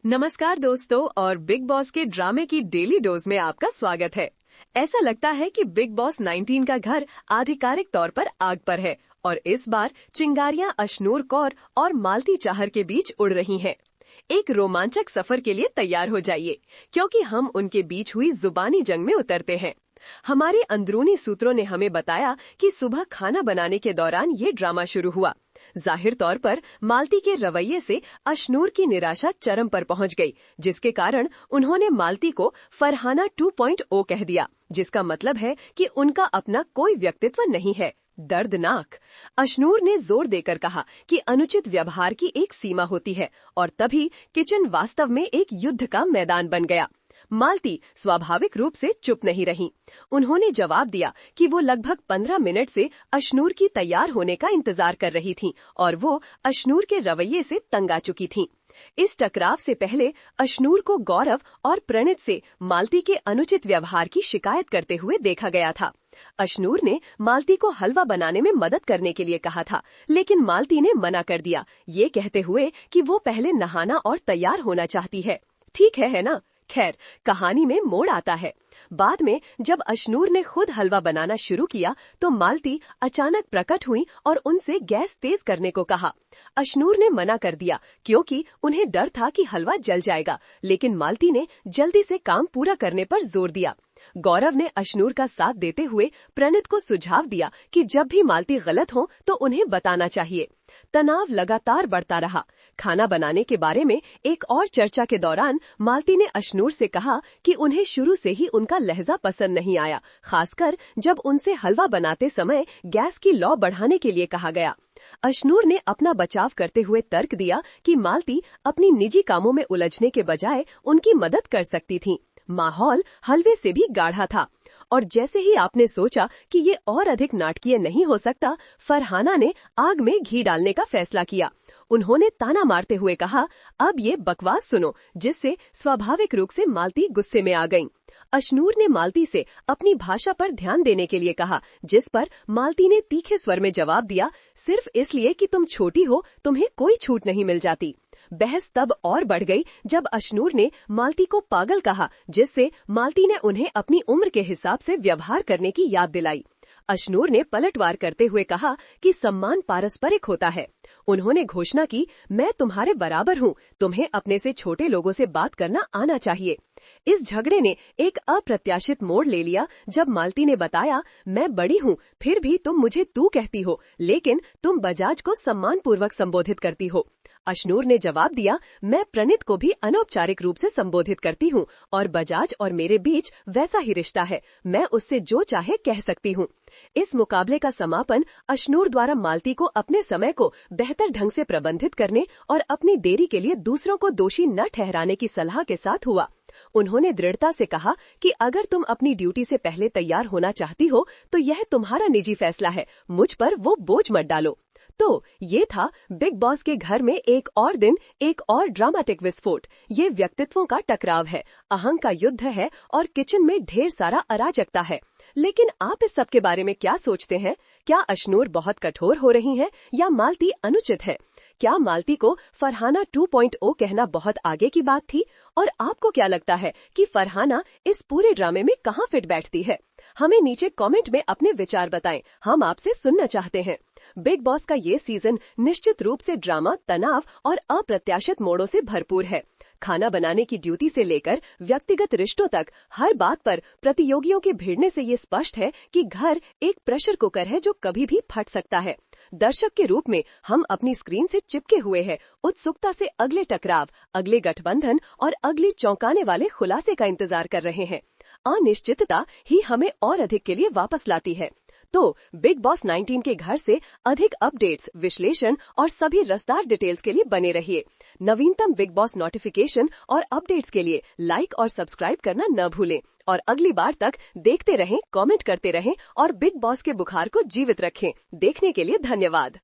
नमस्कार दोस्तों, और बिग बॉस के ड्रामे की डेली डोज में आपका स्वागत है। ऐसा लगता है कि बिग बॉस 19 का घर आधिकारिक तौर पर आग पर है और इस बार चिंगारियां अशनूर कौर और मालती चाहर के बीच उड़ रही हैं। एक रोमांचक सफर के लिए तैयार हो जाइए, क्योंकि हम उनके बीच हुई जुबानी जंग में उतरते हैं। हमारे अंदरूनी सूत्रों ने हमें बताया कि सुबह खाना बनाने के दौरान ये ड्रामा शुरू हुआ। जाहिर तौर पर मालती के रवैये से अशनूर की निराशा चरम पर पहुंच गई, जिसके कारण उन्होंने मालती को फरहाना 2.0 कह दिया, जिसका मतलब है कि उनका अपना कोई व्यक्तित्व नहीं है। दर्दनाक। अशनूर ने जोर देकर कहा कि अनुचित व्यवहार की एक सीमा होती है और तभी किचन वास्तव में एक युद्ध का मैदान बन गया। मालती स्वाभाविक रूप से चुप नहीं रही। उन्होंने जवाब दिया कि वो लगभग 15 मिनट से अशनूर की तैयार होने का इंतजार कर रही थीं और वो अशनूर के रवैये से तंग आ चुकी थीं। इस टकराव से पहले अशनूर को गौरव और प्रणित से मालती के अनुचित व्यवहार की शिकायत करते हुए देखा गया था। अशनूर ने मालती को हलवा बनाने में मदद करने के लिए कहा था, लेकिन मालती ने मना कर दिया, ये कहते हुए कि वो पहले नहाना और तैयार होना चाहती है। ठीक है ना? खैर, कहानी में मोड़ आता है। बाद में जब अशनूर ने खुद हलवा बनाना शुरू किया तो मालती अचानक प्रकट हुई और उनसे गैस तेज करने को कहा। अशनूर ने मना कर दिया क्योंकि उन्हें डर था कि हलवा जल जाएगा, लेकिन मालती ने जल्दी से काम पूरा करने पर जोर दिया। गौरव ने अशनूर का साथ देते हुए प्रणित को सुझाव दिया कि जब भी मालती गलत हो तो उन्हें बताना चाहिए। तनाव लगातार बढ़ता रहा। खाना बनाने के बारे में एक और चर्चा के दौरान मालती ने अशनूर से कहा कि उन्हें शुरू से ही उनका लहजा पसंद नहीं आया, खासकर जब उनसे हलवा बनाते समय गैस की लौ बढ़ाने के लिए कहा गया। अशनूर ने अपना बचाव करते हुए तर्क दिया कि मालती अपनी निजी कामों में उलझने के बजाय उनकी मदद कर सकती थी। माहौल हलवे से भी गाढ़ा था और जैसे ही आपने सोचा कि ये और अधिक नाटकीय नहीं हो सकता, फरहाना ने आग में घी डालने का फैसला किया। उन्होंने ताना मारते हुए कहा, अब ये बकवास सुनो, जिससे स्वाभाविक रूप से मालती गुस्से में आ गईं। अशनूर ने मालती से अपनी भाषा पर ध्यान देने के लिए कहा, जिस पर मालती ने तीखे स्वर में जवाब दिया, सिर्फ इसलिए कि तुम छोटी हो तुम्हें कोई छूट नहीं मिल जाती। बहस तब और बढ़ गई जब अशनूर ने मालती को पागल कहा, जिससे मालती ने उन्हें अपनी उम्र के हिसाब से व्यवहार करने की याद दिलाई। अशनूर ने पलटवार करते हुए कहा कि सम्मान पारस्परिक होता है। उन्होंने घोषणा की, मैं तुम्हारे बराबर हूँ, तुम्हें अपने से छोटे लोगों से बात करना आना चाहिए। इस झगड़े ने एक अप्रत्याशित मोड़ ले लिया जब मालती ने बताया, मैं बड़ी हूँ फिर भी तुम मुझे तू कहती हो, लेकिन तुम बजाज को सम्मान पूर्वक संबोधित करती हो। अशनूर ने जवाब दिया, मैं प्रणित को भी अनौपचारिक रूप से संबोधित करती हूँ और बजाज और मेरे बीच वैसा ही रिश्ता है, मैं उससे जो चाहे कह सकती हूँ। इस मुकाबले का समापन अशनूर द्वारा मालती को अपने समय को बेहतर ढंग से प्रबंधित करने और अपनी देरी के लिए दूसरों को दोषी न ठहराने की सलाह के साथ हुआ। उन्होंने दृढ़ता से कहा कि अगर तुम अपनी ड्यूटी से पहले तैयार होना चाहती हो तो यह तुम्हारा निजी फैसला है, मुझ पर वो बोझ मत डालो। तो ये था बिग बॉस के घर में एक और दिन, एक और ड्रामेटिक विस्फोट। ये व्यक्तित्वों का टकराव है, अहंकार का युद्ध है और किचन में ढेर सारा अराजकता है। लेकिन आप इस सब के बारे में क्या सोचते हैं? क्या अशनूर बहुत कठोर हो रही हैं या मालती अनुचित है? क्या मालती को फरहाना 2.0 कहना बहुत आगे की बात थी? और आपको क्या लगता है कि फरहाना इस पूरे ड्रामे में कहाँ फिट बैठती है? हमें नीचे कमेंट में अपने विचार बताएं, हम आपसे सुनना चाहते हैं। बिग बॉस का ये सीजन निश्चित रूप से ड्रामा, तनाव और अप्रत्याशित मोड़ों से भरपूर है। खाना बनाने की ड्यूटी से लेकर व्यक्तिगत रिश्तों तक हर बात पर प्रतियोगियों के भिड़ने से ये स्पष्ट है कि घर एक प्रेशर कुकर है जो कभी भी फट सकता है। दर्शक के रूप में हम अपनी स्क्रीन से चिपके हुए हैं, उत्सुकता से अगले टकराव, अगले गठबंधन और अगले चौंकाने वाले खुलासे का इंतजार कर रहे हैं। अनिश्चितता ही हमें और अधिक के लिए वापस लाती है। तो बिग बॉस 19 के घर से अधिक अपडेट्स, विश्लेषण और सभी रसदार डिटेल्स के लिए बने रहिए। नवीनतम बिग बॉस नोटिफिकेशन और अपडेट्स के लिए लाइक और सब्सक्राइब करना न भूलें। और अगली बार तक देखते रहें, कमेंट करते रहें और बिग बॉस के बुखार को जीवित रखें। देखने के लिए धन्यवाद।